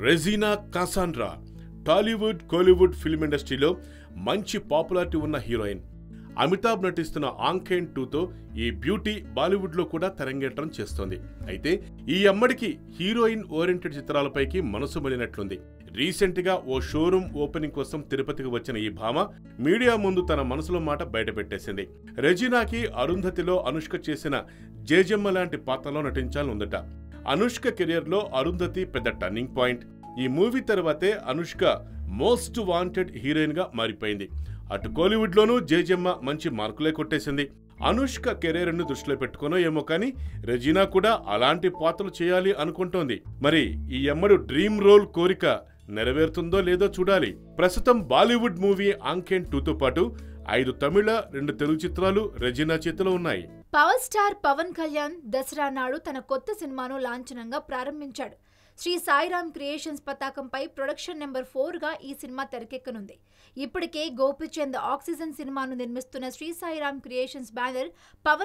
Regina Cassandra Tollywood Kollywood film ఇండస్ట్రీలో మంచి popularity ఉన్న హీరోయిన్. అమితాబ్ నటిస్తున్న ఆంఖేన్ 2తో ఈ బ్యూటీ బాలీవుడ్లో కూడా తెరంగేట్రం చేస్తోంది. అయితే ఈ అమ్మడికి హీరోయిన్ ఓరియంటెడ్ చిత్రాలపైకి మనసు మళ్ళినట్లుంది. రీసెంట్గా ఓ షోరూమ్ ఓపెనింగ్ కోసం తిరుపతికి వచ్చిన ఈ భామ మీడియా ముందు తన మనసులో మాట బయటపెట్టేసింది. రెజీనాకి అరుంధతిలో అనుష్క చేసిన జేజమ్మ లాంటి పాత్రలో నటించాలనుందట. అనుష్క కెరియర్లో అరుంధతి పెద్ద టర్నింగ్ పాయింట్. ఈ మూవీ తర్వాతే అనుష్క మోస్ట్ వాంటెడ్ హీరోయిన్ గా మారిపోయింది. అటు కోలీవుడ్ లోనూ జేజమ్మ మంచి మార్కులే కొట్టేసింది. అనుష్క కెరీర్ ను దృష్టిలో పెట్టుకునో ఏమో కానీ రెజీనా కూడా అలాంటి పాత్రలు చేయాలి అనుకుంటోంది. మరి ఈ అమ్మడు డ్రీమ్ రోల్ కోరిక నెరవేరుతుందో లేదో చూడాలి. ప్రస్తుతం బాలీవుడ్ మూవీ ఆంఖేన్ 2తో పాటు 5 తమిళ 2 తెలుగు చిత్రాలు రెజీనా చేతిలో ఉన్నాయి. పవర్ స్టార్ పవన్ కళ్యాణ్ దసరా నాడు తన కొత్త సినిమాను లాంఛనంగా ప్రారంభించాడు. శ్రీ సాయిరామ్ క్రియేషన్స్ పతాకంపై ప్రొడక్షన్ నెంబర్ 4గా ఈ సినిమా తెరకెక్కనుంది. ఇప్పటికే గోపిచంద్ ఆక్సిజన్ సినిమాను నిర్మిస్తున్న శ్రీ సాయిరామ్ క్రియేషన్స్ బ్యానర్ పవన్